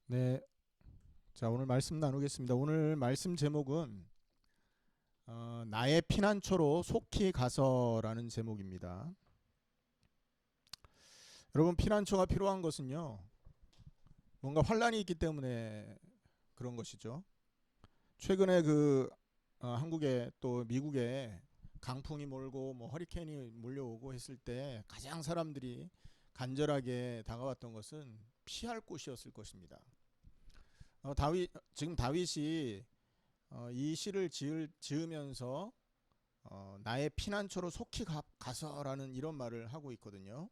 네, 자 오늘 말씀 나누겠습니다. 오늘 말씀 제목은 나의 피난처로 속히 가서라는 제목입니다. 여러분 피난처가 필요한 것은요, 뭔가 환란이 있기 때문에 그런 것이죠. 최근에 한국에 또 미국에 강풍이 몰고 뭐 허리케인이 몰려오고 했을 때 가장 사람들이 간절하게 다가왔던 것은 피할 곳이었을 것입니다. 지금 다윗이 이 시를 지으면서 나의 피난처로 속히 가서라는 이런 말을 하고 있거든요.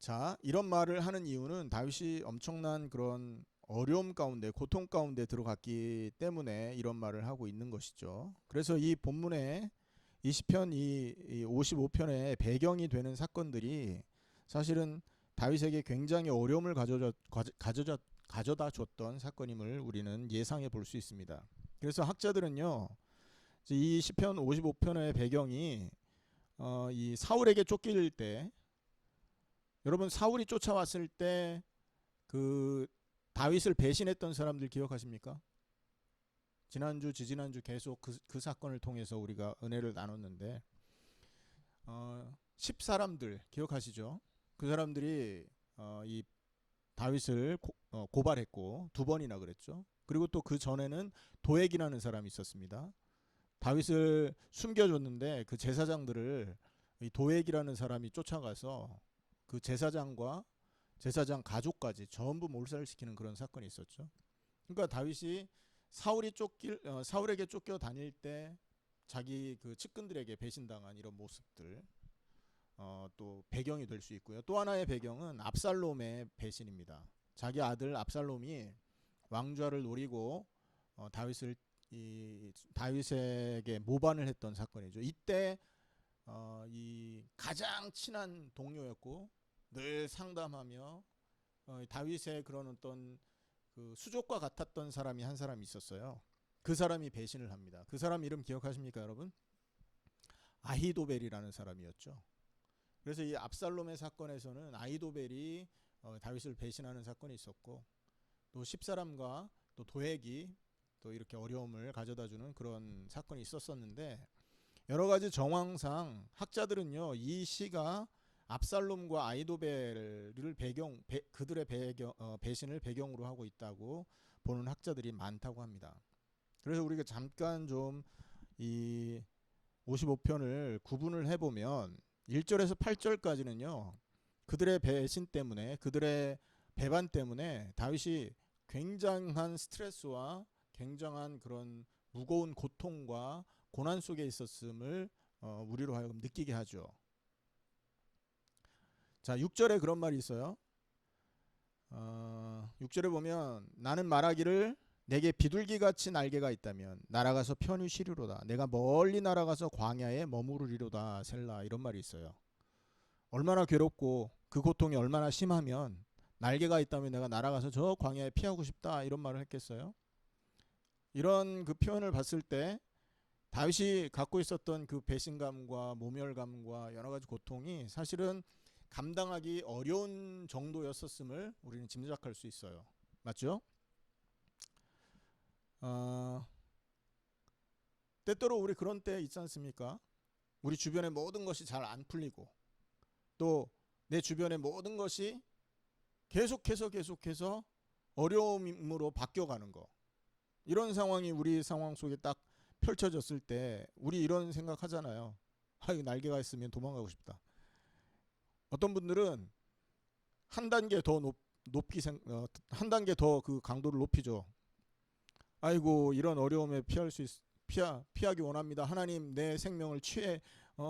자, 이런 말을 하는 이유는 다윗이 엄청난 그런 어려움 가운데, 고통 가운데 들어갔기 때문에 이런 말을 하고 있는 것이죠. 그래서 이 본문에 20편, 이 55편의 배경이 되는 사건들이 사실은 다윗에게 굉장히 어려움을 가져다 줬던 사건임을 우리는 예상해 볼 수 있습니다. 그래서 학자들은요, 이 시편 55편의 배경이 이 사울에게 쫓길 때, 여러분 사울이 쫓아왔을 때 그 다윗을 배신했던 사람들 기억하십니까? 지난주 지지난주 계속 그 사건을 통해서 우리가 은혜를 나눴는데 10사람들 기억하시죠? 그 사람들이 이 다윗을 고발했고 두 번이나 그랬죠. 그리고 또 그 전에는 도액이라는 사람이 있었습니다. 다윗을 숨겨줬는데 그 제사장들을 이 도액이라는 사람이 쫓아가서 그 제사장과 제사장 가족까지 전부 몰살시키는 그런 사건이 있었죠. 그러니까 다윗이 사울에게 쫓겨 다닐 때 자기 그 측근들에게 배신당한 이런 모습들 또 배경이 될 수 있고요. 또 하나의 배경은 압살롬의 배신입니다. 자기 아들 압살롬이 왕좌를 노리고 다윗에게 모반을 했던 사건이죠. 이때 이 가장 친한 동료였고 늘 상담하며 다윗의 그런 어떤 그 수족과 같았던 사람이 한 사람이 있었어요. 그 사람이 배신을 합니다. 그 사람 이름 기억하십니까, 여러분? 아히도벨이라는 사람이었죠. 그래서 이 압살롬의 사건에서는 아히도벨이 다윗을 배신하는 사건이 있었고 또 10사람과 또 도액이 또 이렇게 어려움을 가져다주는 그런 사건이 있었었는데 여러 가지 정황상 학자들은요 이 시가 압살롬과 아이도벨을 그들의 배신을 배경으로 하고 있다고 보는 학자들이 많다고 합니다. 그래서 우리가 잠깐 좀 이 55편을 구분을 해보면 1절에서 8절까지는요 그들의 배신 때문에 그들의 배반 때문에 다윗이 굉장한 스트레스와 굉장한 그런 무거운 고통과 고난 속에 있었음을 우리로 하여금 느끼게 하죠. 자, 6절에 그런 말이 있어요. 6절에 보면 나는 말하기를 내게 비둘기같이 날개가 있다면 날아가서 편히 쉬리로다. 내가 멀리 날아가서 광야에 머무르리로다. 셀라 이런 말이 있어요. 얼마나 괴롭고 그 고통이 얼마나 심하면 날개가 있다면 내가 날아가서 저 광야에 피하고 싶다 이런 말을 했겠어요. 이런 그 표현을 봤을 때 다윗이 갖고 있었던 그 배신감과 모멸감과 여러 가지 고통이 사실은 감당하기 어려운 정도였었음을 우리는 짐작할 수 있어요. 맞죠? 어, 때때로 우리 그런 때 있지 않습니까? 우리 주변의 모든 것이 잘 안 풀리고 또 내 주변의 모든 것이 계속해서 어려움으로 바뀌어가는 거. 이런 상황이 우리 상황 속에 딱 펼쳐졌을 때 우리 이런 생각 하잖아요. 아유 날개가 있으면 도망가고 싶다. 어떤 분들은 한 단계 더 한 단계 더 그 강도를 높이죠. 아이고 이런 어려움에 피하기 원합니다. 하나님 내 생명을 취해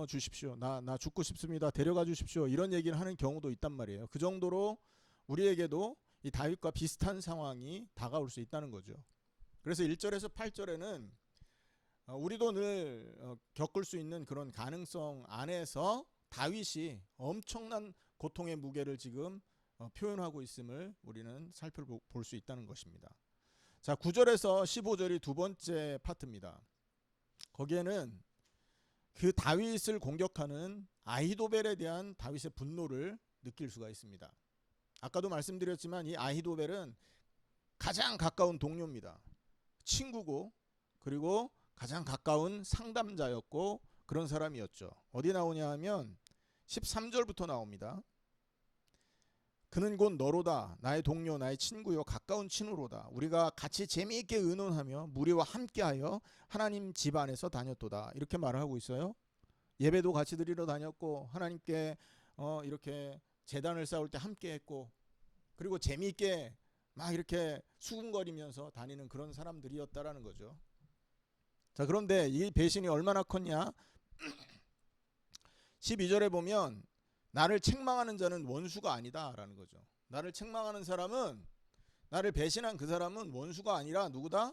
주십시오. 나 죽고 싶습니다. 데려가 주십시오. 이런 얘기를 하는 경우도 있단 말이에요. 그 정도로 우리에게도 이 다윗과 비슷한 상황이 다가올 수 있다는 거죠. 그래서 1절에서 8절에는 우리도 늘 겪을 수 있는 그런 가능성 안에서 다윗이 엄청난 고통의 무게를 지금 표현하고 있음을 우리는 살펴볼 수 있다는 것입니다. 자, 9절에서 15절이 두 번째 파트입니다. 거기에는 그 다윗을 공격하는 아히도벨에 대한 다윗의 분노를 느낄 수가 있습니다. 아까도 말씀드렸지만 이 아히도벨은 가장 가까운 동료입니다. 친구고 그리고 가장 가까운 상담자였고 그런 사람이었죠. 어디 나오냐 하면 13절부터 나옵니다. 그는 곧 너로다. 나의 동료 나의 친구요 가까운 친구로다. 우리가 같이 재미있게 의논하며 무리와 함께하여 하나님 집 안에서 다녔도다. 이렇게 말을 하고 있어요. 예배도 같이 드리러 다녔고 하나님께 이렇게 제단을 쌓을 때 함께했고 그리고 재미있게 막 이렇게 수군거리면서 다니는 그런 사람들이었다라는 거죠. 자, 그런데 이 배신이 얼마나 컸냐? 12절에 보면 나를 책망하는 자는 원수가 아니다라는 거죠. 나를 책망하는 사람은, 나를 배신한 그 사람은 원수가 아니라 누구다?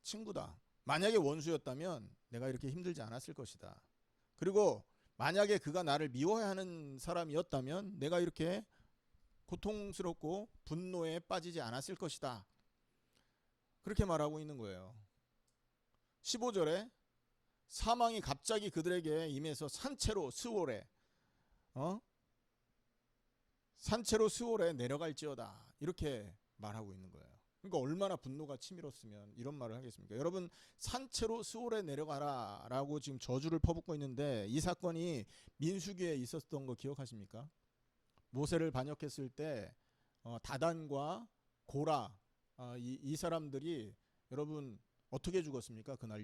친구다. 만약에 원수였다면 내가 이렇게 힘들지 않았을 것이다. 그리고 만약에 그가 나를 미워하는 사람이었다면 내가 이렇게 고통스럽고 분노에 빠지지 않았을 것이다. 그렇게 말하고 있는 거예요. 15절에 사망이 갑자기 그들에게 임해서 산채로 스올에 내려갈지어다. 이렇게 말하고 있는 거예요. 그러니까 얼마나 분노가 치밀었으면 이런 말을 하겠습니까? 여러분, 산채로 스올에 내려가라 라고 지금 저주를 퍼붓고 있는데 이 사건이 민수기에 있었던 거 기억하십니까? 모세를 반역했을 때 다단과 고라 이 사람들이 여러분 어떻게 죽었습니까? 그날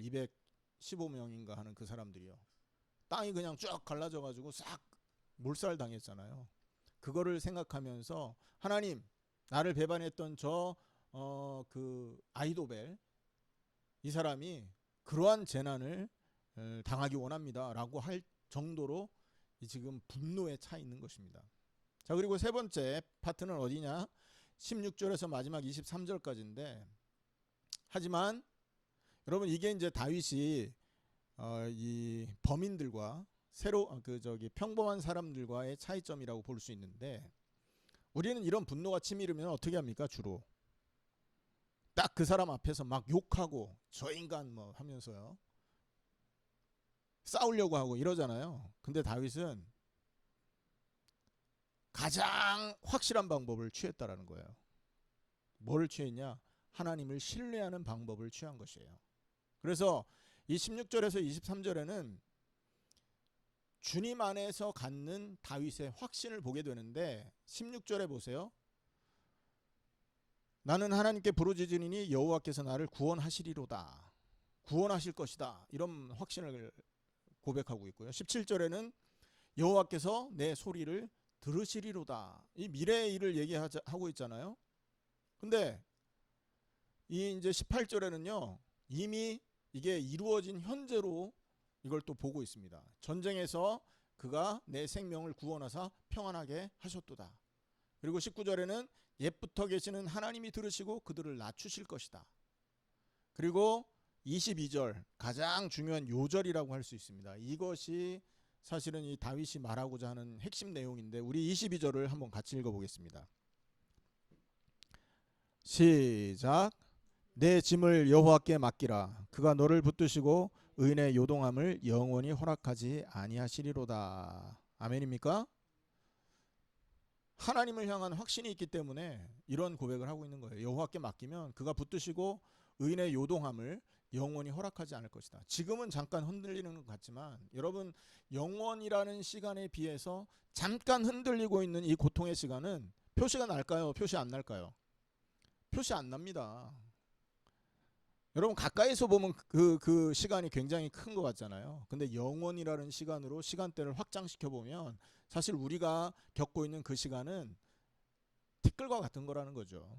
215명인가 하는 그 사람들이요. 땅이 그냥 쭉 갈라져 가지고 싹 몰살 당했잖아요. 그거를 생각하면서 하나님, 나를 배반했던 그 아히도벨 이 사람이 그러한 재난을 당하기 원합니다라고 할 정도로 지금 분노에 차 있는 것입니다. 자, 그리고 세 번째 파트는 어디냐? 16절에서 마지막 23절까지인데, 하지만 여러분 이게 이제 다윗이 이 범인들과 평범한 사람들과의 차이점이라고 볼 수 있는데, 우리는 이런 분노가 치밀으면 어떻게 합니까? 주로 딱 그 사람 앞에서 막 욕하고 저 인간 뭐 하면서요 싸우려고 하고 이러잖아요. 근데 다윗은 가장 확실한 방법을 취했다라는 거예요. 뭐를 취했냐? 하나님을 신뢰하는 방법을 취한 것이에요. 그래서 이 16절에서 23절에는 주님 안에서 갖는 다윗의 확신을 보게 되는데, 16절에 보세요. 나는 하나님께 부르짖으니 여호와께서 나를 구원하시리로다. 구원하실 것이다. 이런 확신을 고백하고 있고요. 17절에는 여호와께서 내 소리를 들으시리로다. 이 미래의 일을 얘기하고 있잖아요. 근데 이 이제 18절에는요. 이미 이게 이루어진 현재로 이걸 또 보고 있습니다. 전쟁에서 그가 내 생명을 구원하사 평안하게 하셨도다. 그리고 19절에는 옛부터 계시는 하나님이 들으시고 그들을 낮추실 것이다. 그리고 22절 가장 중요한 요절이라고 할 수 있습니다. 이것이 사실은 이 다윗이 말하고자 하는 핵심 내용인데, 우리 22절을 한번 같이 읽어보겠습니다. 시작. 내 짐을 여호와께 맡기라. 그가 너를 붙드시고 의인의 요동함을 영원히 허락하지 아니하시리로다. 아멘입니까? 하나님을 향한 확신이 있기 때문에 이런 고백을 하고 있는 거예요. 여호와께 맡기면 그가 붙드시고 의인의 요동함을 영원히 허락하지 않을 것이다. 지금은 잠깐 흔들리는 것 같지만 여러분, 영원이라는 시간에 비해서 잠깐 흔들리고 있는 이 고통의 시간은 표시가 날까요? 표시 안 날까요? 표시 안 납니다. 여러분 가까이서 보면 그 시간이 굉장히 큰 것 같잖아요. 근데 영원이라는 시간으로 시간대를 확장시켜 보면 사실 우리가 겪고 있는 그 시간은 티끌과 같은 거라는 거죠.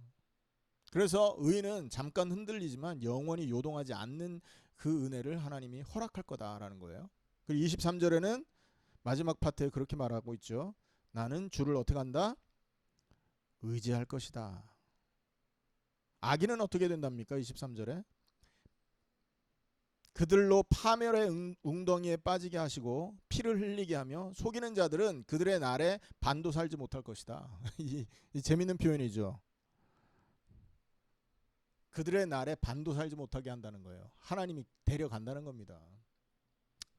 그래서 의인은 잠깐 흔들리지만 영원히 요동하지 않는 그 은혜를 하나님이 허락할 거다라는 거예요. 그리고 23절에는 마지막 파트에 그렇게 말하고 있죠. 나는 주를 어떻게 한다? 의지할 것이다. 악인은 어떻게 된답니까? 23절에 그들로 파멸의 웅덩이에 빠지게 하시고 피를 흘리게 하며 속이는 자들은 그들의 날에 반도 살지 못할 것이다. 이 재밌는 표현이죠. 그들의 날에 반도 살지 못하게 한다는 거예요. 하나님이 데려간다는 겁니다.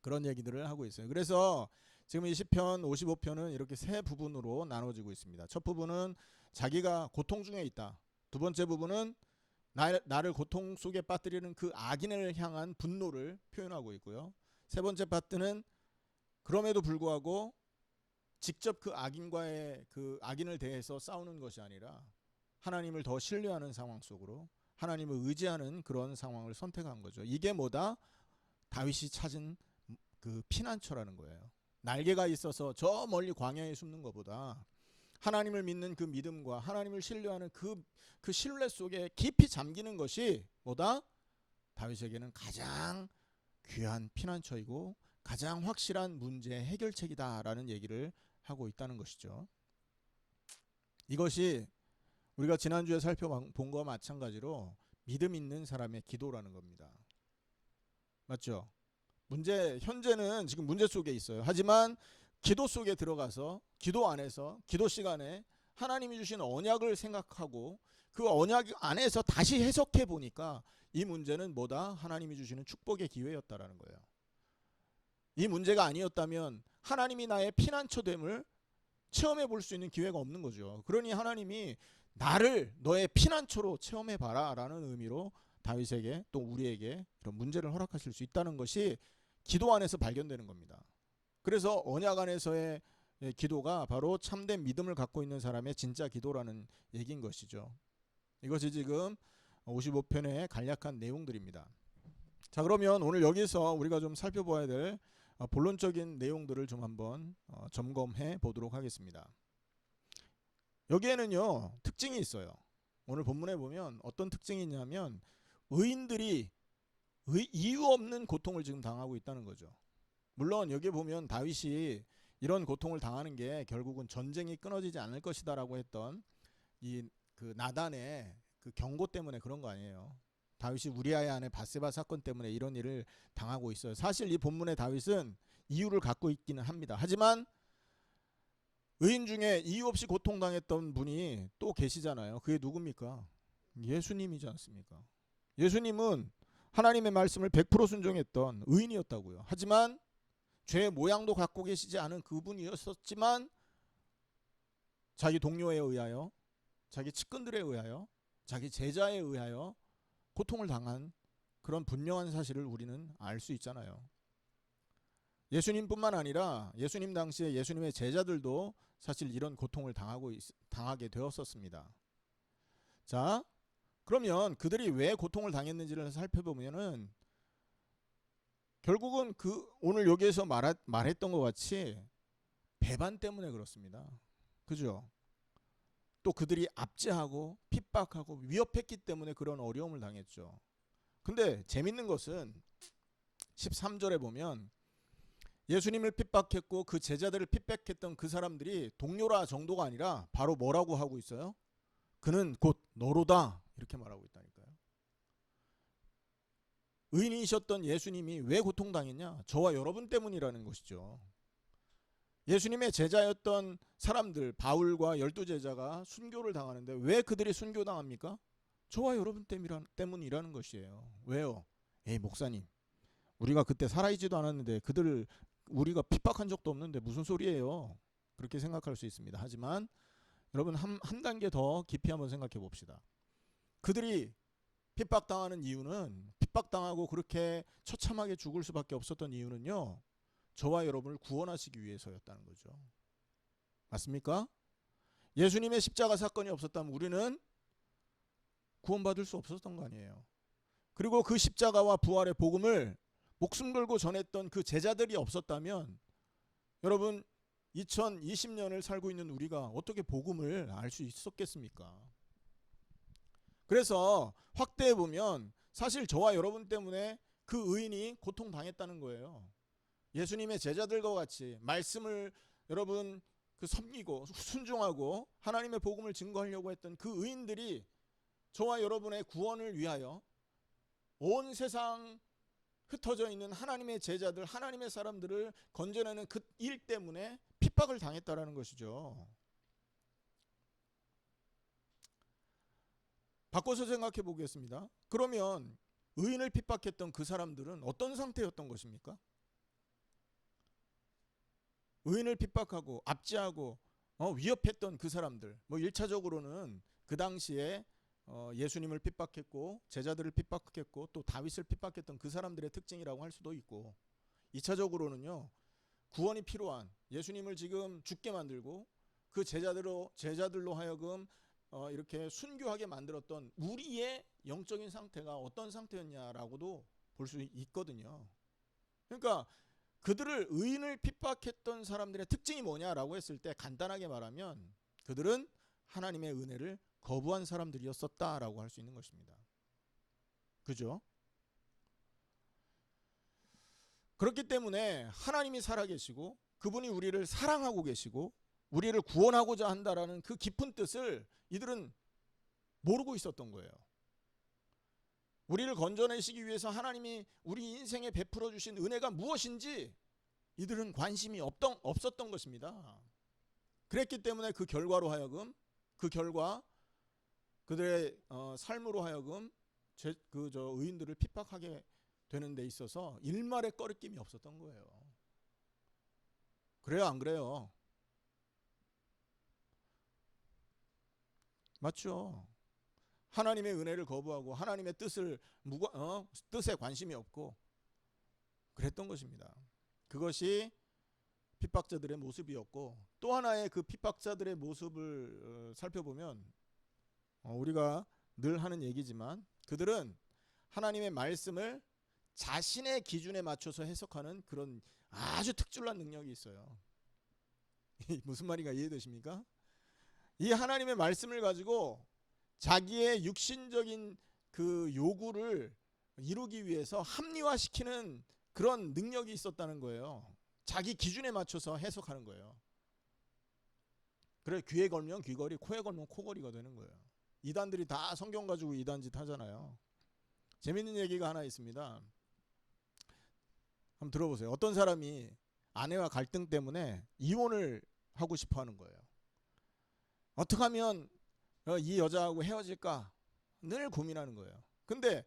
그런 얘기들을 하고 있어요. 그래서 지금 이 시편 55편은 이렇게 세 부분으로 나눠지고 있습니다. 첫 부분은 자기가 고통 중에 있다. 두 번째 부분은 나를 고통 속에 빠뜨리는 그 악인을 향한 분노를 표현하고 있고요. 세 번째 파트는 그럼에도 불구하고 직접 그 악인과의 그 악인을 대해서 싸우는 것이 아니라 하나님을 더 신뢰하는 상황 속으로 하나님을 의지하는 그런 상황을 선택한 거죠. 이게 뭐다? 다윗이 찾은 그 피난처라는 거예요. 날개가 있어서 저 멀리 광야에 숨는 것보다 하나님을 믿는 그 믿음과 하나님을 신뢰하는 그 신뢰 속에 깊이 잠기는 것이 뭐다? 다윗에게는 가장 귀한 피난처이고 가장 확실한 문제 해결책이다라는 얘기를 하고 있다는 것이죠. 이것이 우리가 지난주에 살펴본 것과 마찬가지로 믿음 있는 사람의 기도라는 겁니다. 맞죠? 현재는 지금 문제 속에 있어요. 하지만 기도 속에 들어가서 기도 안에서 기도 시간에 하나님이 주신 언약을 생각하고 그 언약 안에서 다시 해석해 보니까 이 문제는 뭐다? 하나님이 주시는 축복의 기회였다라는 거예요. 이 문제가 아니었다면 하나님이 나의 피난처됨을 체험해 볼 수 있는 기회가 없는 거죠. 그러니 하나님이 나를 너의 피난처로 체험해 봐라 라는 의미로 다윗에게 또 우리에게 그런 문제를 허락하실 수 있다는 것이 기도 안에서 발견되는 겁니다. 그래서 언약 안에서의 기도가 바로 참된 믿음을 갖고 있는 사람의 진짜 기도라는 얘기인 것이죠. 이것이 지금 55편의 간략한 내용들입니다. 자, 그러면 오늘 여기서 우리가 좀 살펴봐야 될 본론적인 내용들을 좀 한번 점검해 보도록 하겠습니다. 여기에는요 특징이 있어요. 오늘 본문에 보면 어떤 특징이 있냐면 의인들이 이유 없는 고통을 지금 당하고 있다는 거죠. 물론 여기 보면 다윗이 이런 고통을 당하는 게 결국은 전쟁이 끊어지지 않을 것이다라고 했던 이 그 나단의 그 경고 때문에 그런 거 아니에요. 다윗이 우리아의 아내 밧세바 사건 때문에 이런 일을 당하고 있어요. 사실 이 본문의 다윗은 이유를 갖고 있기는 합니다. 하지만 의인 중에 이유 없이 고통당했던 분이 또 계시잖아요. 그게 누굽니까? 예수님이지 않습니까? 예수님은 하나님의 말씀을 100% 순종했던 의인이었다고요. 하지만 죄의 모양도 갖고 계시지 않은 그분이었었지만 자기 동료에 의하여 자기 측근들에 의하여 자기 제자에 의하여 고통을 당한 그런 분명한 사실을 우리는 알 수 있잖아요. 예수님뿐만 아니라 예수님 당시에 예수님의 제자들도 사실 이런 고통을 당하게 되었었습니다. 자, 그러면 그들이 왜 고통을 당했는지를 살펴보면은 결국은 오늘 여기에서 말했던 것 같이 배반 때문에 그렇습니다. 그죠? 또 그들이 압제하고 핍박하고 위협했기 때문에 그런 어려움을 당했죠. 근데 재밌는 것은 13절에 보면 예수님을 핍박했고 그 제자들을 핍박했던 그 사람들이 동료라 정도가 아니라 바로 뭐라고 하고 있어요? 그는 곧 너로다 이렇게 말하고 있다니까요. 의인이셨던 예수님이 왜 고통당했냐? 저와 여러분 때문이라는 것이죠. 예수님의 제자였던 사람들 바울과 12제자가 순교를 당하는데 왜 그들이 순교당합니까? 저와 여러분 때문이라는 것이에요. 왜요? 에이 목사님, 우리가 그때 살아있지도 않았는데 그들을 우리가 핍박한 적도 없는데 무슨 소리예요? 그렇게 생각할 수 있습니다. 하지만 여러분 한 단계 더 깊이 한번 생각해 봅시다. 그들이 핍박당하는 이유는 핍박당하고 그렇게 처참하게 죽을 수밖에 없었던 이유는요. 저와 여러분을 구원하시기 위해서였다는 거죠. 맞습니까? 예수님의 십자가 사건이 없었다면 우리는 구원받을 수 없었던 거 아니에요. 그리고 그 십자가와 부활의 복음을 목숨 걸고 전했던 그 제자들이 없었다면 여러분 2020년을 살고 있는 우리가 어떻게 복음을 알 수 있었겠습니까? 그래서 확대해 보면 사실 저와 여러분 때문에 그 의인이 고통당했다는 거예요. 예수님의 제자들과 같이 말씀을 여러분 섬기고 순종하고 하나님의 복음을 증거하려고 했던 그 의인들이 저와 여러분의 구원을 위하여 온 세상 흩어져 있는 하나님의 제자들, 하나님의 사람들을 건져내는 그 일 때문에 핍박을 당했다라는 것이죠. 바꿔서 생각해 보겠습니다. 그러면 의인을 핍박했던 그 사람들은 어떤 상태였던 것입니까? 의인을 핍박하고 압제하고 위협했던 그 사람들, 뭐 1차적으로는 그 당시에 예수님을 핍박했고 제자들을 핍박했고 또 다윗을 핍박했던 그 사람들의 특징이라고 할 수도 있고, 2차적으로는요, 구원이 필요한 예수님을 지금 죽게 만들고 그 제자들로 하여금 이렇게 순교하게 만들었던 우리의 영적인 상태가 어떤 상태였냐라고도 볼 수 있거든요. 그러니까 그들을 의인을 핍박했던 사람들의 특징이 뭐냐라고 했을 때 간단하게 말하면 그들은 하나님의 은혜를 거부한 사람들이었었다라고 할 수 있는 것입니다. 그죠? 그렇기 때문에 하나님이 살아계시고 그분이 우리를 사랑하고 계시고 우리를 구원하고자 한다라는 그 깊은 뜻을 이들은 모르고 있었던 거예요. 우리를 건져내시기 위해서 하나님이 우리 인생에 베풀어 주신 은혜가 무엇인지 이들은 관심이 없었던 것입니다. 그랬기 때문에 그 결과로 하여금, 그 결과 그들의 삶으로 하여금 의인들을 핍박하게 되는 데 있어서 일말의 꺼리낌이 없었던 거예요. 그래요, 안 그래요? 맞죠? 하나님의 은혜를 거부하고 하나님의 뜻에 관심이 없고 그랬던 것입니다. 그것이 핍박자들의 모습이었고, 또 하나의 그 핍박자들의 모습을 살펴보면 우리가 늘 하는 얘기지만 그들은 하나님의 말씀을 자신의 기준에 맞춰서 해석하는 그런 아주 특출난 능력이 있어요. 무슨 말인가 이해되십니까? 이 하나님의 말씀을 가지고 자기의 육신적인 그 요구를 이루기 위해서 합리화시키는 그런 능력이 있었다는 거예요. 자기 기준에 맞춰서 해석하는 거예요. 그래, 귀에 걸면 귀걸이, 코에 걸면 코걸이가 되는 거예요. 이단들이 다 성경 가지고 이단짓 하잖아요. 재밌는 얘기가 하나 있습니다. 한번 들어보세요. 어떤 사람이 아내와 갈등 때문에 이혼을 하고 싶어 하는 거예요. 어떻게 하면 이 여자하고 헤어질까 늘 고민하는 거예요. 근데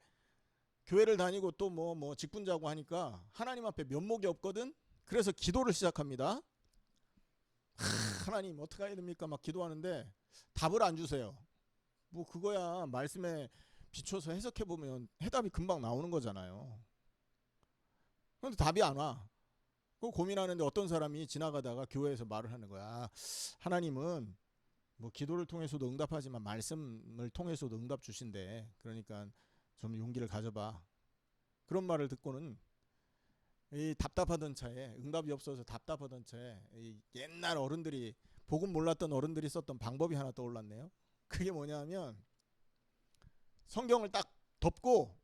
교회를 다니고 또 뭐 직분자고 하니까 하나님 앞에 면목이 없거든. 그래서 기도를 시작합니다. 하나님 어떻게 해야 됩니까? 막 기도하는데 답을 안 주세요. 뭐 그거야 말씀에 비춰서 해석해 보면 해답이 금방 나오는 거잖아요. 그런데 답이 안 와. 그 고민하는데 어떤 사람이 지나가다가 교회에서 말을 하는 거야. 하나님은 뭐 기도를 통해서도 응답하지만 말씀을 통해서도 응답 주신대. 그러니까 좀 용기를 가져봐. 그런 말을 듣고는 이 답답하던 차에, 응답이 없어서 답답하던 차에 이 옛날 어른들이, 복음 몰랐던 어른들이 썼던 방법이 하나 떠올랐네요. 그게 뭐냐면 성경을 딱 덮고,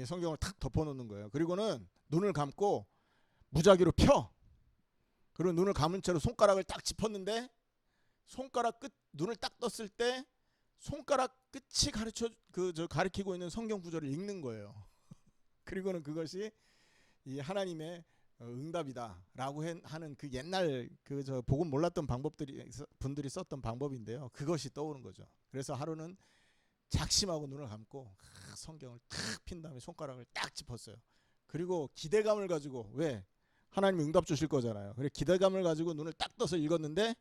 성경을 탁 덮어놓는 거예요. 그리고는 눈을 감고 무작위로 펴. 그리고 눈을 감은 채로 손가락을 딱 짚었는데 손가락 끝, 눈을 딱 떴을 때 손가락 끝이 가리키고 있는 성경 구절을 읽는 거예요. 그리고는 그것이 이 하나님의 응답이다라고 하는 그 옛날 복음 몰랐던 분들이 썼던 방법인데요. 그것이 떠오른 거죠. 그래서 하루는 작심하고 눈을 감고 성경을 탁 핀 다음에 손가락을 딱 짚었어요. 그리고 기대감을 가지고, 왜? 하나님이 응답 주실 거잖아요. 그래, 기대감을 가지고 눈을 딱 떠서 읽었는데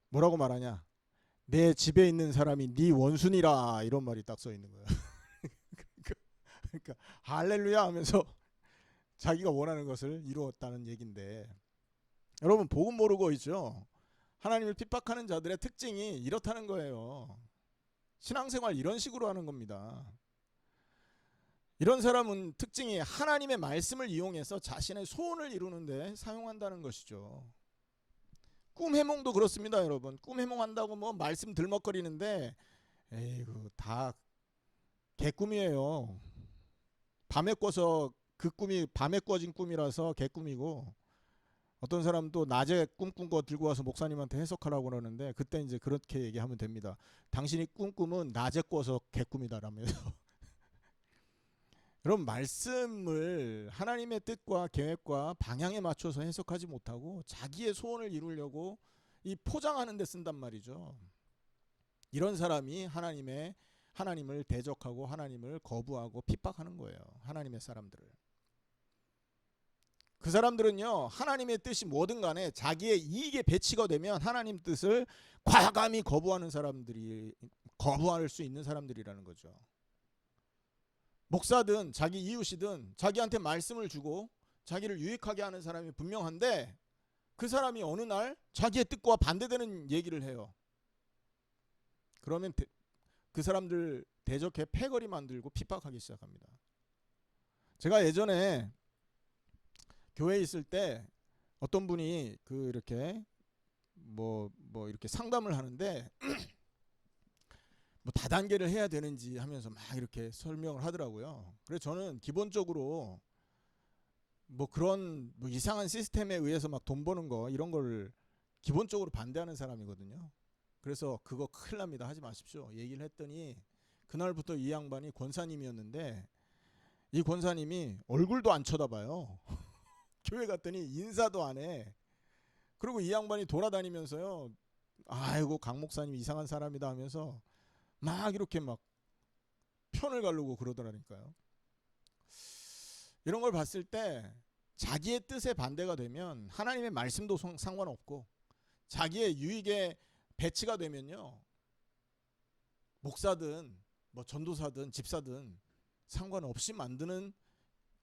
뭐라고 말하냐? 내 집에 있는 사람이 네 원순이라, 이런 말이 딱 써 있는 거예요. 그러니까 할렐루야 하면서 자기가 원하는 것을 이루었다는 얘기인데, 여러분 복음 모르고 있죠? 하나님을 핍박하는 자들의 특징이 이렇다는 거예요. 신앙생활 이런 식으로 하는 겁니다. 이런 사람은 특징이 하나님의 말씀을 이용해서 자신의 소원을 이루는데 사용한다는 것이죠. 꿈 해몽도 그렇습니다, 여러분. 꿈 해몽한다고 뭐 말씀 들먹거리는데 에이구, 다 개꿈이에요. 밤에 꿔서, 그 꿈이 밤에 꿔진 꿈이라서 개꿈이고, 어떤 사람은 또 낮에 꿈꾼 거 들고 와서 목사님한테 해석하라고 그러는데 그때 이제 그렇게 얘기하면 됩니다. 당신이 꾼 꿈은 낮에 꿔서 개꿈이다라면서. 여러분, 말씀을 하나님의 뜻과 계획과 방향에 맞춰서 해석하지 못하고 자기의 소원을 이루려고 이 포장하는 데 쓴단 말이죠. 이런 사람이 하나님을 대적하고 하나님을 거부하고 핍박하는 거예요. 하나님의 사람들을. 그 사람들은요, 하나님의 뜻이 뭐든 간에 자기의 이익에 배치가 되면 하나님 뜻을 과감히 거부하는 사람들이, 거부할 수 있는 사람들이라는 거죠. 목사든 자기 이웃이든 자기한테 말씀을 주고 자기를 유익하게 하는 사람이 분명한데, 그 사람이 어느 날 자기의 뜻과 반대되는 얘기를 해요. 그러면 그 사람들 대적해 패거리 만들고 핍박하기 시작합니다. 제가 예전에 교회에 있을 때 어떤 분이 이렇게 뭐 이렇게 상담을 하는데 뭐 다단계를 해야 되는지 하면서 막 이렇게 설명을 하더라고요. 그래서 저는 기본적으로 뭐 그런 뭐 이상한 시스템에 의해서 막 돈 버는 거 이런 걸 기본적으로 반대하는 사람이거든요. 그래서 그거 큰일 납니다, 하지 마십시오 얘기를 했더니, 그날부터 이 양반이 권사님이었는데 이 권사님이 얼굴도 안 쳐다봐요. 교회 갔더니 인사도 안 해. 그리고 이 양반이 돌아다니면서요, 아이고 강 목사님 이상한 사람이다 하면서 막 이렇게 막 편을 가르고 그러더라니까요. 이런 걸 봤을 때 자기의 뜻에 반대가 되면 하나님의 말씀도 상관없고, 자기의 유익에 배치가 되면요, 목사든 뭐 전도사든 집사든 상관없이 만드는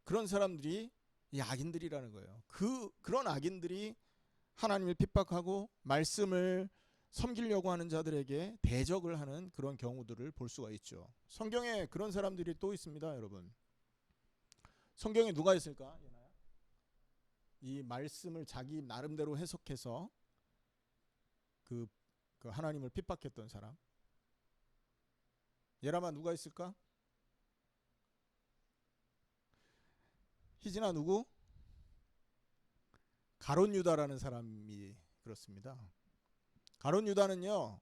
그런 사람들이 이 악인들이라는 거예요. 그런 악인들이 하나님을 핍박하고 말씀을 섬기려고 하는 자들에게 대적을 하는 그런 경우들을 볼 수가 있죠. 성경에 그런 사람들이 또 있습니다, 여러분. 성경에 누가 있을까? 이 말씀을 자기 나름대로 해석해서 그 하나님을 핍박했던 사람. 예람아, 누가 있을까? 희진아, 누구? 가룟 유다라는 사람이 그렇습니다. 가룟 유다는요,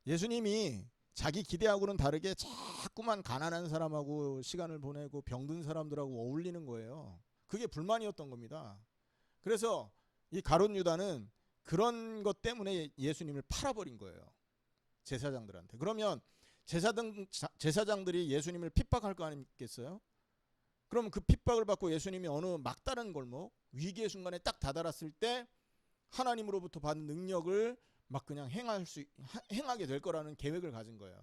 예수님이 자기 기대하고는 다르게 자꾸만 가난한 사람하고 시간을 보내고 병든 사람들하고 어울리는 거예요. 그게 불만이었던 겁니다. 그래서 이 가룟 유다는 그런 것 때문에 예수님을 팔아버린 거예요, 제사장들한테. 그러면 제사장들이 예수님을 핍박할 거 아니겠어요? 그럼 그 핍박을 받고 예수님이 어느 막다른 골목 위기의 순간에 딱 다다랐을 때 하나님으로부터 받은 능력을 막 그냥 행하게 될 거라는 계획을 가진 거예요.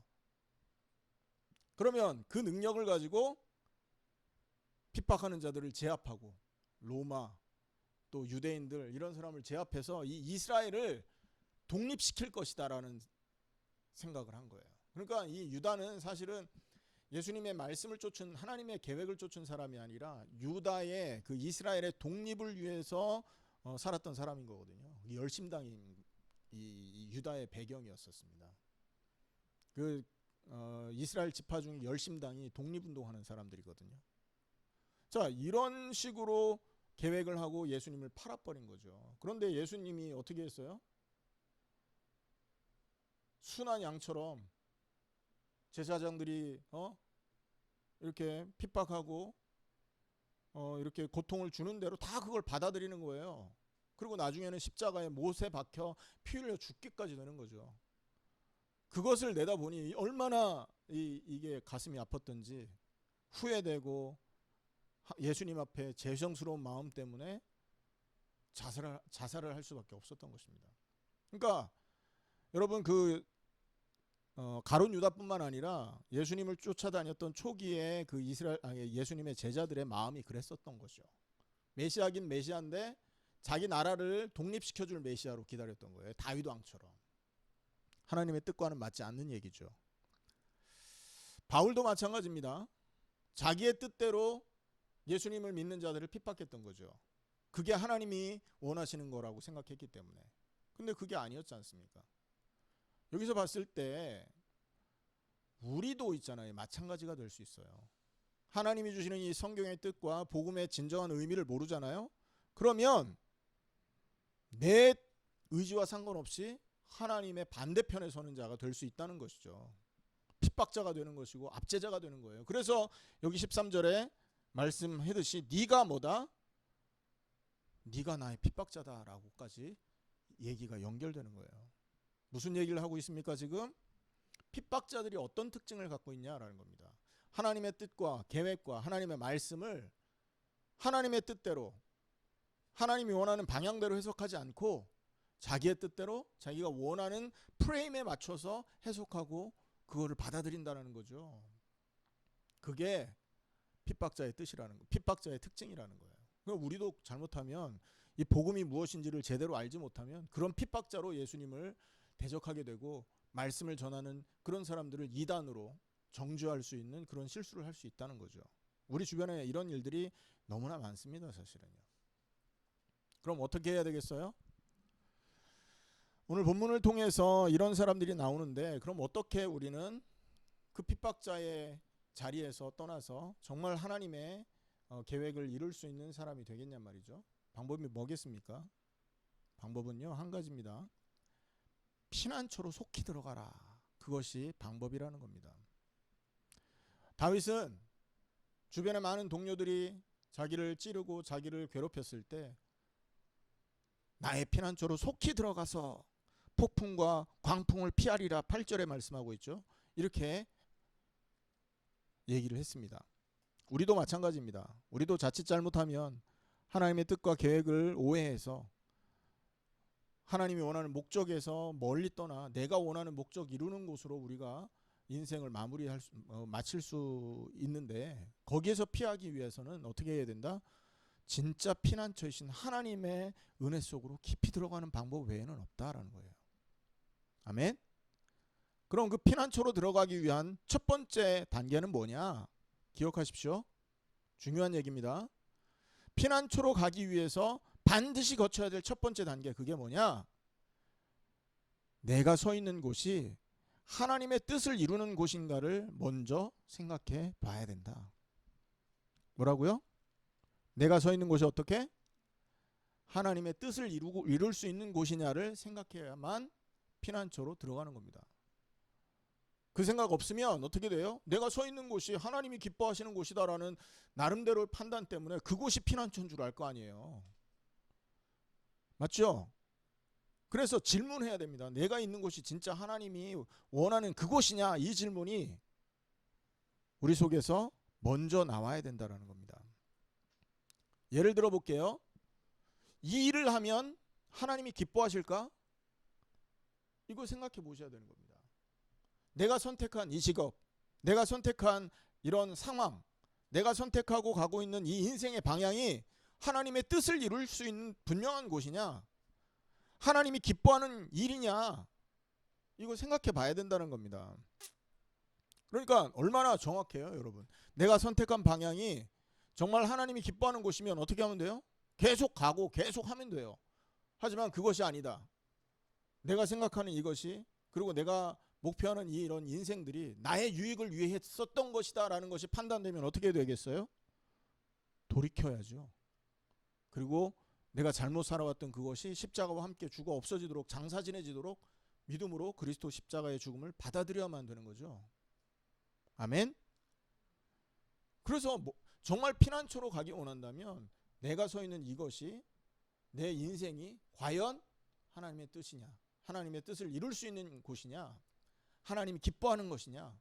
그러면 그 능력을 가지고 핍박하는 자들을 제압하고, 로마 또 유대인들 이런 사람을 제압해서 이 이스라엘을 독립시킬 것이다라는 생각을 한 거예요. 그러니까 이 유다는 사실은 예수님의 말씀을 쫓은, 하나님의 계획을 쫓은 사람이 아니라 유다의 그 이스라엘의 독립을 위해서 살았던 사람인 거거든요. 열심당인 이 유다의 배경이었었습니다. 이스라엘 지파 중에 열심당이 독립운동하는 사람들이거든요. 자, 이런 식으로 계획을 하고 예수님을 팔아버린 거죠. 그런데 예수님이 어떻게 했어요? 순한 양처럼 제사장들이 이렇게 핍박하고 이렇게 고통을 주는 대로 다 그걸 받아들이는 거예요. 그리고 나중에는 십자가에 못에 박혀 피 흘려 죽기까지 되는 거죠. 그것을 내다보니 얼마나 이게 가슴이 아팠던지 후회되고, 예수님 앞에 죄성스러운 마음 때문에 자살을 할 수밖에 없었던 것입니다. 그러니까 여러분, 가룟 유다뿐만 아니라 예수님을 쫓아다녔던 초기에 그 예수님의 제자들의 마음이 그랬었던 거죠. 메시아긴 메시아인데 자기 나라를 독립시켜줄 메시아로 기다렸던 거예요. 다윗 왕처럼. 하나님의 뜻과는 맞지 않는 얘기죠. 바울도 마찬가지입니다. 자기의 뜻대로 예수님을 믿는 자들을 핍박했던 거죠. 그게 하나님이 원하시는 거라고 생각했기 때문에. 근데 그게 아니었지 않습니까? 여기서 봤을 때 우리도 있잖아요. 마찬가지가 될 수 있어요. 하나님이 주시는 이 성경의 뜻과 복음의 진정한 의미를 모르잖아요. 그러면 내 의지와 상관없이 하나님의 반대편에 서는 자가 될 수 있다는 것이죠. 핍박자가 되는 것이고 압제자가 되는 거예요. 그래서 여기 13절에 말씀하듯이 네가 뭐다? 네가 나의 핍박자다라고까지 얘기가 연결되는 거예요. 무슨 얘기를 하고 있습니까 지금? 핍박자들이 어떤 특징을 갖고 있냐라는 겁니다. 하나님의 뜻과 계획과 하나님의 말씀을 하나님의 뜻대로 하나님이 원하는 방향대로 해석하지 않고 자기의 뜻대로 자기가 원하는 프레임에 맞춰서 해석하고 그거를 받아들인다는 거죠. 그게 핍박자의 뜻이라는 거, 핍박자의 특징이라는 거예요. 그러니까 우리도 잘못하면 이 복음이 무엇인지를 제대로 알지 못하면 그런 핍박자로 예수님을 대적하게 되고 말씀을 전하는 그런 사람들을 이단으로 정죄할 수 있는 그런 실수를 할 수 있다는 거죠. 우리 주변에 이런 일들이 너무나 많습니다, 사실은요. 그럼 어떻게 해야 되겠어요? 오늘 본문을 통해서 이런 사람들이 나오는데, 그럼 어떻게 우리는 그 핍박자의 자리에서 떠나서 정말 하나님의 계획을 이룰 수 있는 사람이 되겠냔 말이죠. 방법이 뭐겠습니까? 방법은요, 한 가지입니다. 피난처로 속히 들어가라. 그것이 방법이라는 겁니다. 다윗은 주변에 많은 동료들이 자기를 찌르고 자기를 괴롭혔을 때 나의 피난처로 속히 들어가서 폭풍과 광풍을 피하리라 8절에 말씀하고 있죠. 이렇게 얘기를 했습니다. 우리도 마찬가지입니다. 우리도 자칫 잘못하면 하나님의 뜻과 계획을 오해해서 하나님이 원하는 목적에서 멀리 떠나 내가 원하는 목적 이루는 곳으로 우리가 인생을 마칠 수 있는데, 거기에서 피하기 위해서는 어떻게 해야 된다? 진짜 피난처이신 하나님의 은혜 속으로 깊이 들어가는 방법 외에는 없다라는 거예요. 아멘. 그럼 그 피난처로 들어가기 위한 첫 번째 단계는 뭐냐? 기억하십시오. 중요한 얘기입니다. 피난처로 가기 위해서 반드시 거쳐야 될 첫 번째 단계, 그게 뭐냐? 내가 서 있는 곳이 하나님의 뜻을 이루는 곳인가를 먼저 생각해 봐야 된다. 뭐라고요? 내가 서 있는 곳이 어떻게? 하나님의 뜻을 이룰 수 있는 곳이냐를 생각해야만 피난처로 들어가는 겁니다. 그 생각 없으면 어떻게 돼요? 내가 서 있는 곳이 하나님이 기뻐하시는 곳이다라는 나름대로의 판단 때문에 그곳이 피난처인 줄 알 거 아니에요. 맞죠? 그래서 질문해야 됩니다. 내가 있는 곳이 진짜 하나님이 원하는 그곳이냐? 이 질문이 우리 속에서 먼저 나와야 된다는 겁니다. 예를 들어 볼게요. 이 일을 하면 하나님이 기뻐하실까? 이걸 생각해 보셔야 되는 겁니다. 내가 선택한 이 직업, 내가 선택한 이런 상황, 내가 선택하고 가고 있는 이 인생의 방향이 하나님의 뜻을 이룰 수 있는 분명한 곳이냐, 하나님이 기뻐하는 일이냐, 이거 생각해 봐야 된다는 겁니다. 그러니까 얼마나 정확해요, 여러분. 내가 선택한 방향이 정말 하나님이 기뻐하는 곳이면 어떻게 하면 돼요? 계속 가고 계속 하면 돼요. 하지만 그것이 아니다. 내가 생각하는 이것이, 그리고 내가 목표하는 이런 인생들이 나의 유익을 위해 썼던 것이다 라는 것이 판단되면 어떻게 되겠어요? 돌이켜야죠. 그리고 내가 잘못 살아왔던 그것이 십자가와 함께 죽어 없어지도록, 장사지내지도록 믿음으로 그리스도 십자가의 죽음을 받아들여야만 되는 거죠. 아멘. 그래서 정말 피난처로 가기 원한다면 내가 서 있는 이것이, 내 인생이 과연 하나님의 뜻이냐, 하나님의 뜻을 이룰 수 있는 곳이냐, 하나님이 기뻐하는 것이냐,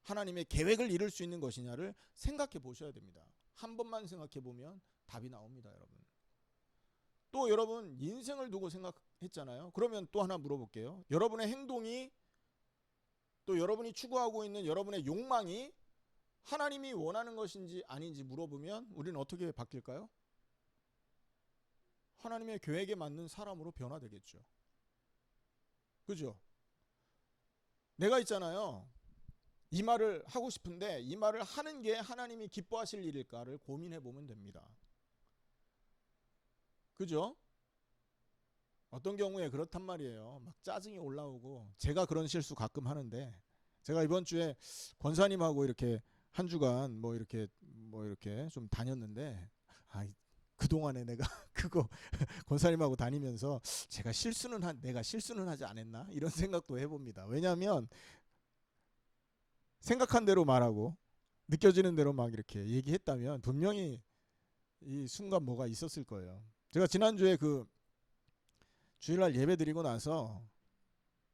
하나님의 계획을 이룰 수 있는 것이냐를 생각해 보셔야 됩니다. 한 번만 생각해 보면 답이 나옵니다, 여러분. 또 여러분 인생을 두고 생각했잖아요. 그러면 또 하나 물어볼게요. 여러분의 행동이, 또 여러분이 추구하고 있는 여러분의 욕망이 하나님이 원하는 것인지 아닌지 물어보면 우리는 어떻게 바뀔까요? 하나님의 계획에 맞는 사람으로 변화되겠죠. 그죠? 내가 있잖아요. 이 말을 하고 싶은데 이 말을 하는 게 하나님이 기뻐하실 일일까를 고민해 보면 됩니다. 그죠? 어떤 경우에 그렇단 말이에요. 막 짜증이 올라오고, 제가 그런 실수 가끔 하는데, 제가 이번 주에 권사님하고 이렇게 한 주간 뭐 이렇게 좀 다녔는데, 그동안에 내가 그거 권사님하고 다니면서 내가 실수는 하지 않았나? 이런 생각도 해봅니다. 왜냐하면 생각한 대로 말하고 느껴지는 대로 막 이렇게 얘기했다면 분명히 이 순간 뭐가 있었을 거예요. 제가 지난주에 그 주일날 예배 드리고 나서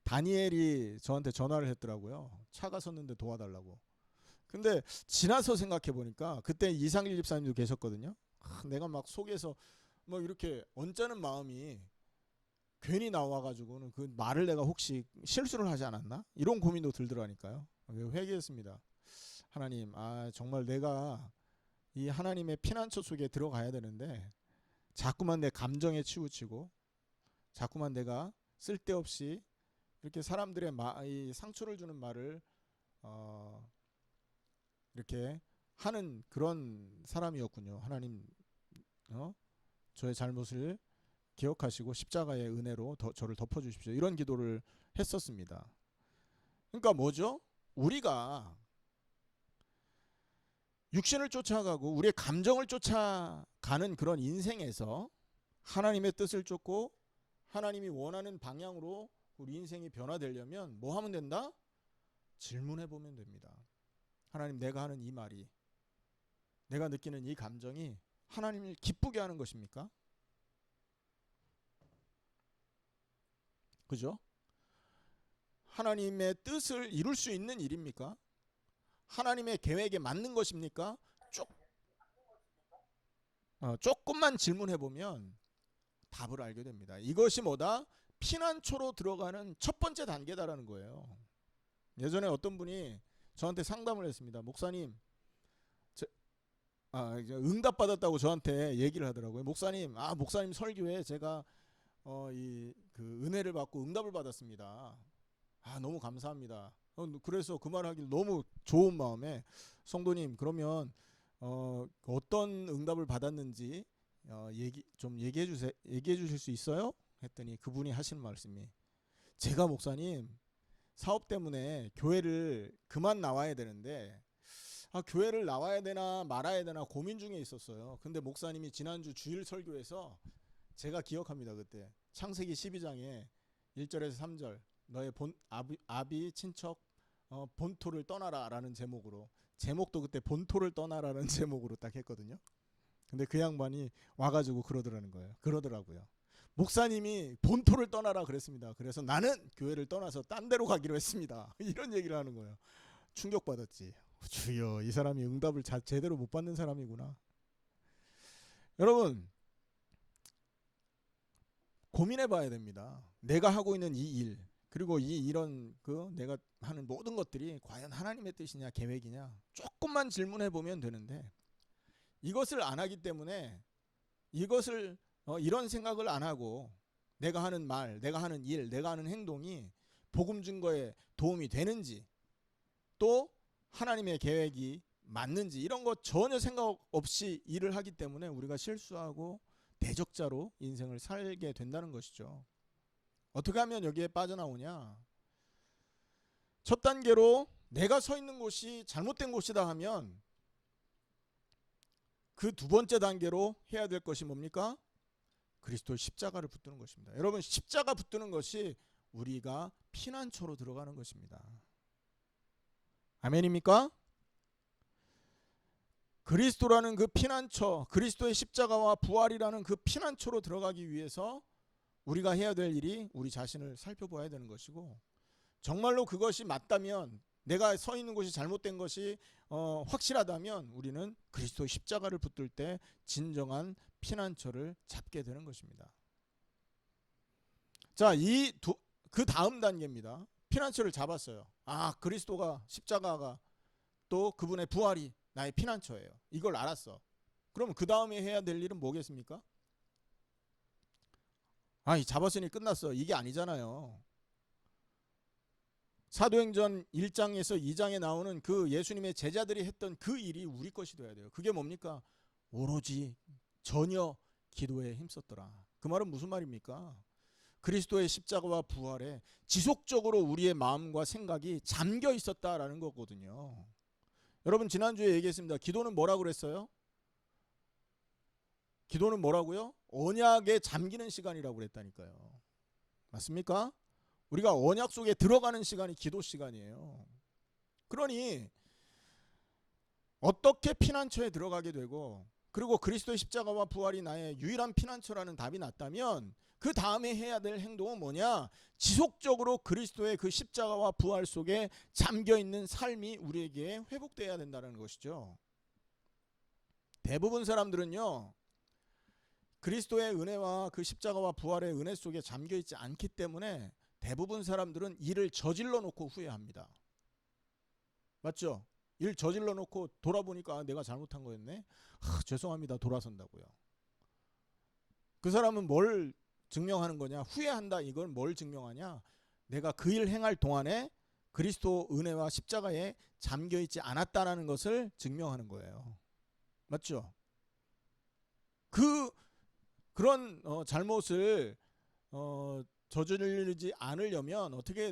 다니엘이 저한테 전화를 했더라고요. 차가 섰는데 도와달라고. 근데 지나서 생각해 보니까 그때 이상일 집사님도 계셨거든요. 내가 막 속에서 뭐 이렇게 언짢은 마음이 괜히 나와가지고는 그 말을 내가 혹시 실수를 하지 않았나? 이런 고민도 들더라니까요. 회개했습니다. 하나님, 정말 내가 이 하나님의 피난처 속에 들어가야 되는데 자꾸만 내 감정에 치우치고 자꾸만 내가 쓸데없이 이렇게 사람들의 이 상처를 주는 말을 이렇게 하는 그런 사람이었군요. 하나님, 저의 잘못을 기억하시고 십자가의 은혜로 저를 덮어주십시오. 이런 기도를 했었습니다. 그러니까 뭐죠? 우리가 육신을 쫓아가고 우리의 감정을 쫓아가는 그런 인생에서 하나님의 뜻을 쫓고 하나님이 원하는 방향으로 우리 인생이 변화되려면 뭐 하면 된다? 질문해 보면 됩니다. 하나님, 내가 하는 이 말이, 내가 느끼는 이 감정이 하나님을 기쁘게 하는 것입니까? 그죠? 하나님의 뜻을 이룰 수 있는 일입니까? 하나님의 계획에 맞는 것입니까? 조금만 질문해 보면 답을 알게 됩니다. 이것이 뭐다? 피난처로 들어가는 첫 번째 단계다라는 거예요. 예전에 어떤 분이 저한테 상담을 했습니다. 목사님, 응답 받았다고 저한테 얘기를 하더라고요. 목사님 설교에 제가 그 은혜를 받고 응답을 받았습니다. 너무 감사합니다. 그래서 그 말을 하길 너무 좋은 마음에, 성도님 그러면 어떤 응답을 받았는지 얘기해 주실 수 있어요? 했더니 그분이 하시는 말씀이, 제가 목사님 사업 때문에 교회를 그만 나와야 되는데 교회를 나와야 되나 말아야 되나 고민 중에 있었어요. 근데 목사님이 지난주 주일 설교에서, 제가 기억합니다. 그때 창세기 12장에 1절에서 3절, 너의 아비 친척 본토를 떠나라 라는 제목도 그때 본토를 떠나라는 제목으로 딱 했거든요. 근데 그 양반이 와가지고 그러더라고요. 목사님이 본토를 떠나라 그랬습니다. 그래서 나는 교회를 떠나서 딴 데로 가기로 했습니다. 이런 얘기를 하는 거예요. 충격받았지. 주여, 이 사람이 응답을 제대로 못 받는 사람이구나. 여러분, 고민해 봐야 됩니다. 내가 하고 있는 이 일, 그리고 이런 내가 하는 모든 것들이 과연 하나님의 뜻이냐 계획이냐, 조금만 질문해 보면 되는데, 이것을 안 하기 때문에 이런 생각을 안 하고 내가 하는 말, 내가 하는 일, 내가 하는 행동이 복음 증거에 도움이 되는지, 또 하나님의 계획이 맞는지, 이런 거 전혀 생각 없이 일을 하기 때문에 우리가 실수하고 대적자로 인생을 살게 된다는 것이죠. 어떻게 하면 여기에 빠져나오냐? 첫 단계로 내가 서 있는 곳이 잘못된 곳이다 하면 그 두 번째 단계로 해야 될 것이 뭡니까? 그리스도의 십자가를 붙드는 것입니다. 여러분, 십자가 붙드는 것이 우리가 피난처로 들어가는 것입니다. 아멘입니까? 그리스도라는 그 피난처, 그리스도의 십자가와 부활이라는 그 피난처로 들어가기 위해서 우리가 해야 될 일이 우리 자신을 살펴봐야 되는 것이고, 정말로 그것이 맞다면, 내가 서 있는 곳이 잘못된 것이 확실하다면 우리는 그리스도의 십자가를 붙들 때 진정한 피난처를 잡게 되는 것입니다. 자, 그 다음 단계입니다. 피난처를 잡았어요. 그리스도가, 십자가가, 또 그분의 부활이 나의 피난처예요. 이걸 알았어. 그럼 그 다음에 해야 될 일은 뭐겠습니까? 잡았으니 끝났어, 이게 아니잖아요. 사도행전 1장에서 2장에 나오는 그 예수님의 제자들이 했던 그 일이 우리 것이 되어야 돼요. 그게 뭡니까? 오로지 전혀 기도에 힘썼더라. 그 말은 무슨 말입니까? 그리스도의 십자가와 부활에 지속적으로 우리의 마음과 생각이 잠겨 있었다라는 거거든요. 여러분, 지난주에 얘기했습니다. 기도는 뭐라고 그랬어요? 기도는 뭐라고요? 언약에 잠기는 시간이라고 그랬다니까요. 맞습니까? 우리가 언약 속에 들어가는 시간이 기도 시간이에요. 그러니 어떻게 피난처에 들어가게 되고, 그리고 그리스도의 십자가와 부활이 나의 유일한 피난처라는 답이 났다면, 그 다음에 해야 될 행동은 뭐냐? 지속적으로 그리스도의 그 십자가와 부활 속에 잠겨있는 삶이 우리에게 회복돼야 된다는 것이죠. 대부분 사람들은요, 그리스도의 은혜와 그 십자가와 부활의 은혜 속에 잠겨 있지 않기 때문에 대부분 사람들은 일을 저질러 놓고 후회합니다. 맞죠? 일 저질러 놓고 돌아보니까 내가 잘못한 거였네. 죄송합니다. 돌아선다고요. 그 사람은 뭘 증명하는 거냐? 후회한다. 이건 뭘 증명하냐? 내가 그 일 행할 동안에 그리스도 은혜와 십자가에 잠겨 있지 않았다라는 것을 증명하는 거예요. 맞죠? 그런 잘못을 저지르지 않으려면 어떻게 해야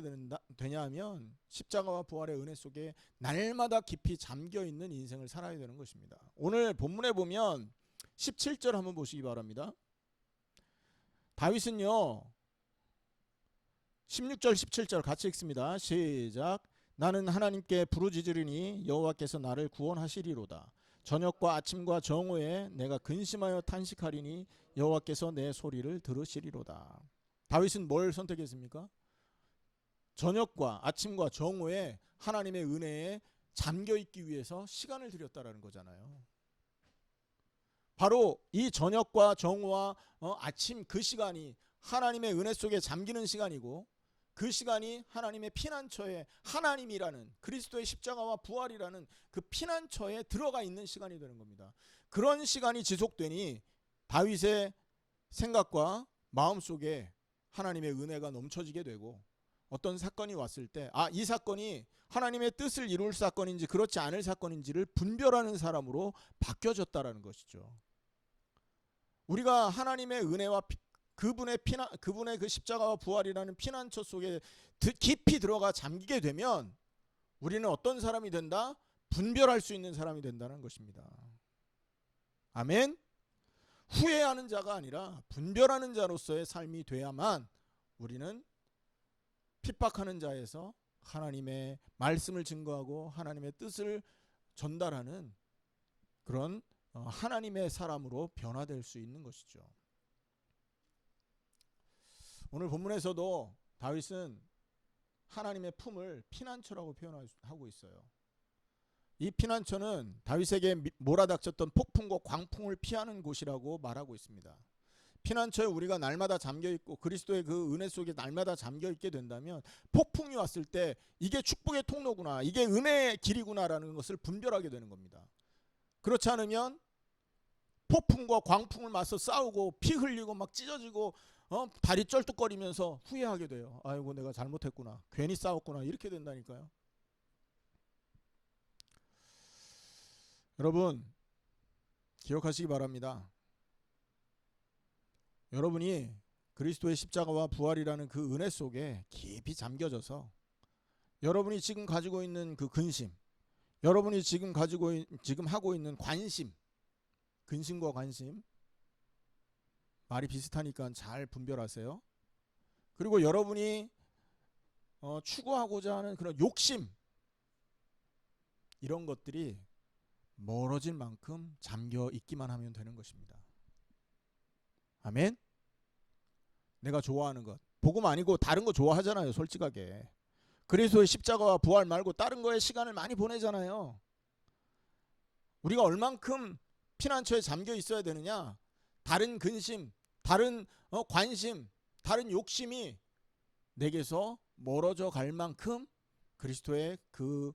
되냐 하면 십자가와 부활의 은혜 속에 날마다 깊이 잠겨 있는 인생을 살아야 되는 것입니다. 오늘 본문에 보면 17절 한번 보시기 바랍니다. 다윗은요 16절 17절 같이 읽습니다. 시작. 나는 하나님께 부르짖으리니 여호와께서 나를 구원하시리로다. 저녁과 아침과 정오에 내가 근심하여 탄식하리니 여호와께서 내 소리를 들으시리로다. 다윗은 뭘 선택했습니까? 저녁과 아침과 정오에 하나님의 은혜에 잠겨있기 위해서 시간을 들였다라는 거잖아요. 바로 이 저녁과 정오와 아침 그 시간이 하나님의 은혜 속에 잠기는 시간이고, 그 시간이 하나님의 피난처에 하나님이라는 그리스도의 십자가와 부활이라는 그 피난처에 들어가 있는 시간이 되는 겁니다. 그런 시간이 지속되니 다윗의 생각과 마음속에 하나님의 은혜가 넘쳐지게 되고, 어떤 사건이 왔을 때 이 사건이 하나님의 뜻을 이룰 사건인지 그렇지 않을 사건인지를 분별하는 사람으로 바뀌어졌다라는 것이죠. 우리가 하나님의 은혜와 그분의 그 십자가와 부활이라는 피난처 속에 깊이 들어가 잠기게 되면 우리는 어떤 사람이 된다? 분별할 수 있는 사람이 된다는 것입니다. 아멘. 후회하는 자가 아니라 분별하는 자로서의 삶이 돼야만 우리는 핍박하는 자에서 하나님의 말씀을 증거하고 하나님의 뜻을 전달하는 그런 하나님의 사람으로 변화될 수 있는 것이죠. 오늘 본문에서도 다윗은 하나님의 품을 피난처라고 표현하고 있어요. 이 피난처는 다윗에게 몰아닥쳤던 폭풍과 광풍을 피하는 곳이라고 말하고 있습니다. 피난처에 우리가 날마다 잠겨있고 그리스도의 그 은혜 속에 날마다 잠겨있게 된다면 폭풍이 왔을 때 이게 축복의 통로구나, 이게 은혜의 길이구나라는 것을 분별하게 되는 겁니다. 그렇지 않으면 폭풍과 광풍을 맞서 싸우고 피 흘리고 막 찢어지고 다리 쩔뚝거리면서 후회하게 돼요. 아이고 내가 잘못했구나, 괜히 싸웠구나, 이렇게 된다니까요. 여러분 기억하시기 바랍니다. 여러분이 그리스도의 십자가와 부활이라는 그 은혜 속에 깊이 잠겨져서 여러분이 지금 가지고 있는 그 근심, 여러분이 지금 하고 있는 관심, 근심과 관심 말이 비슷하니까 잘 분별하세요. 그리고 여러분이 추구하고자 하는 그런 욕심, 이런 것들이 멀어질 만큼 잠겨 있기만 하면 되는 것입니다. 아멘. 내가 좋아하는 것, 복음 아니고 다른 거 좋아하잖아요. 솔직하게 그리스도의 십자가와 부활 말고 다른 거에 시간을 많이 보내잖아요. 우리가 얼만큼 피난처에 잠겨 있어야 되느냐? 다른 근심, 다른 관심, 다른 욕심이 내게서 멀어져 갈 만큼 그리스도의 그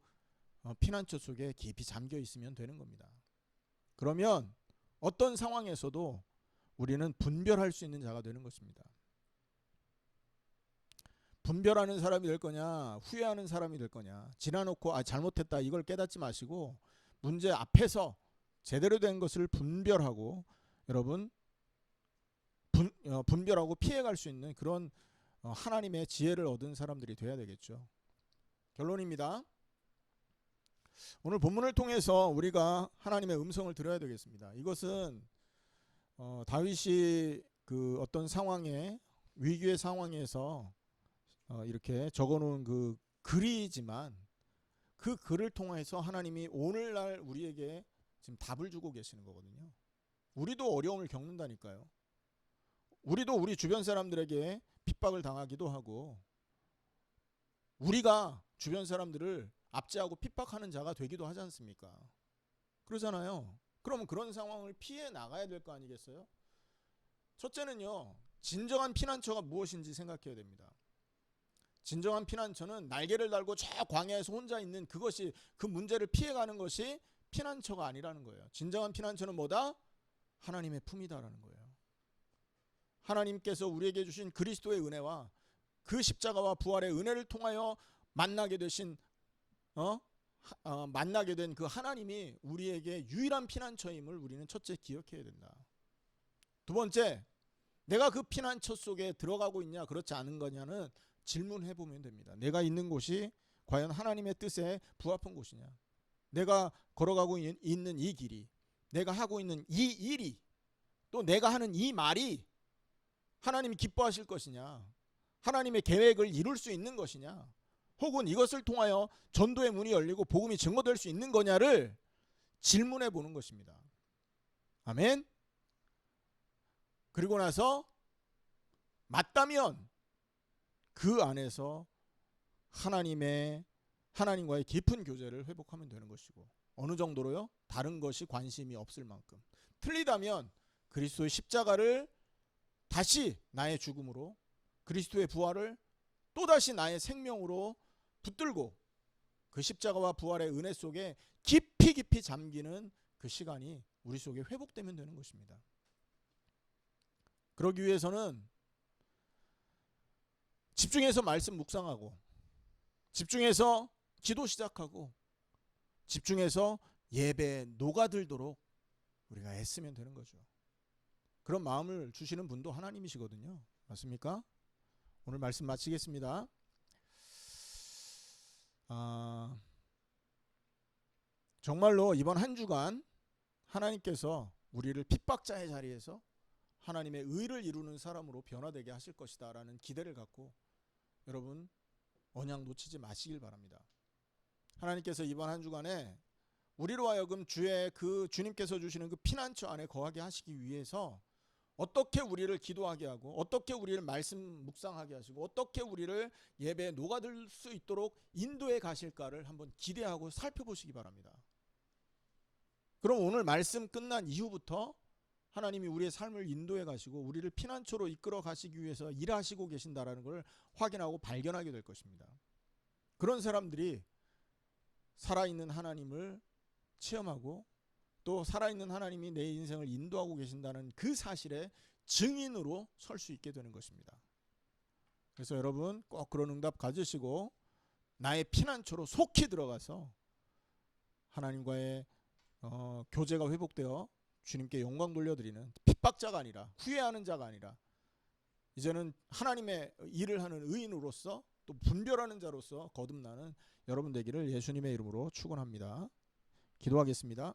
피난처 속에 깊이 잠겨 있으면 되는 겁니다. 그러면 어떤 상황에서도 우리는 분별할 수 있는 자가 되는 것입니다. 분별하는 사람이 될 거냐, 후회하는 사람이 될 거냐, 지나놓고 잘못했다 이걸 깨닫지 마시고 문제 앞에서 제대로 된 것을 분별하고 여러분 분별하고 피해갈 수 있는 그런 하나님의 지혜를 얻은 사람들이 돼야 되겠죠. 결론입니다. 오늘 본문을 통해서 우리가 하나님의 음성을 들어야 되겠습니다. 이것은 다윗이 그 어떤 상황에, 위기의 상황에서 이렇게 적어놓은 그 글이지만 그 글을 통해서 하나님이 오늘날 우리에게 지금 답을 주고 계시는 거거든요. 우리도 어려움을 겪는다니까요. 우리도 우리 주변 사람들에게 핍박을 당하기도 하고 우리가 주변 사람들을 압제하고 핍박하는 자가 되기도 하지 않습니까? 그러잖아요. 그러면 그런 상황을 피해 나가야 될 거 아니겠어요? 첫째는요, 진정한 피난처가 무엇인지 생각해야 됩니다. 진정한 피난처는 날개를 달고 저 광야에서 혼자 있는 그것이, 그 문제를 피해가는 것이 피난처가 아니라는 거예요. 진정한 피난처는 뭐다? 하나님의 품이다라는 거예요. 하나님께서 우리에게 주신 그리스도의 은혜와 그 십자가와 부활의 은혜를 통하여 만나게 되신 만나게 된 그 하나님이 우리에게 유일한 피난처임을 우리는 첫째 기억해야 된다. 두 번째, 내가 그 피난처 속에 들어가고 있냐 그렇지 않은 거냐는 질문해 보면 됩니다. 내가 있는 곳이 과연 하나님의 뜻에 부합한 곳이냐, 내가 걸어가고 있는 이 길이, 내가 하고 있는 이 일이, 또 내가 하는 이 말이 하나님이 기뻐하실 것이냐, 하나님의 계획을 이룰 수 있는 것이냐, 혹은 이것을 통하여 전도의 문이 열리고 복음이 증거될 수 있는 거냐를 질문해 보는 것입니다. 아멘. 그리고 나서 맞다면 그 안에서 하나님과의 깊은 교제를 회복하면 되는 것이고, 어느 정도로요? 다른 것이 관심이 없을 만큼. 틀리다면 그리스도의 십자가를 다시 나의 죽음으로, 그리스도의 부활을 또다시 나의 생명으로 붙들고 그 십자가와 부활의 은혜 속에 깊이 잠기는 그 시간이 우리 속에 회복되면 되는 것입니다. 그러기 위해서는 집중해서 말씀 묵상하고, 집중해서 기도 시작하고, 집중해서 예배에 녹아들도록 우리가 애쓰면 되는 거죠. 그런 마음을 주시는 분도 하나님이시거든요. 맞습니까? 오늘 말씀 마치겠습니다. 정말로 이번 한 주간 하나님께서 우리를 핍박자의 자리에서 하나님의 의를 이루는 사람으로 변화되게 하실 것이다 라는 기대를 갖고 여러분 언약 놓치지 마시길 바랍니다. 하나님께서 이번 한 주간에 우리로 하여금 주님께서 주시는 그 피난처 안에 거하게 하시기 위해서 어떻게 우리를 기도하게 하고, 어떻게 우리를 말씀 묵상하게 하시고, 어떻게 우리를 예배에 녹아들 수 있도록 인도해 가실까를 한번 기대하고 살펴보시기 바랍니다. 그럼 오늘 말씀 끝난 이후부터 하나님이 우리의 삶을 인도해 가시고 우리를 피난처로 이끌어 가시기 위해서 일하시고 계신다라는 걸 확인하고 발견하게 될 것입니다. 그런 사람들이 살아있는 하나님을 체험하고, 또 살아있는 하나님이 내 인생을 인도하고 계신다는 그 사실의 증인으로 설 수 있게 되는 것입니다. 그래서 여러분 꼭 그런 응답 가지시고 나의 피난처로 속히 들어가서 하나님과의 교제가 회복되어 주님께 영광 돌려드리는 핍박자가 아니라, 후회하는 자가 아니라, 이제는 하나님의 일을 하는 의인으로서 또 분별하는 자로서 거듭나는 여러분 되기를 예수님의 이름으로 축원합니다. 기도하겠습니다.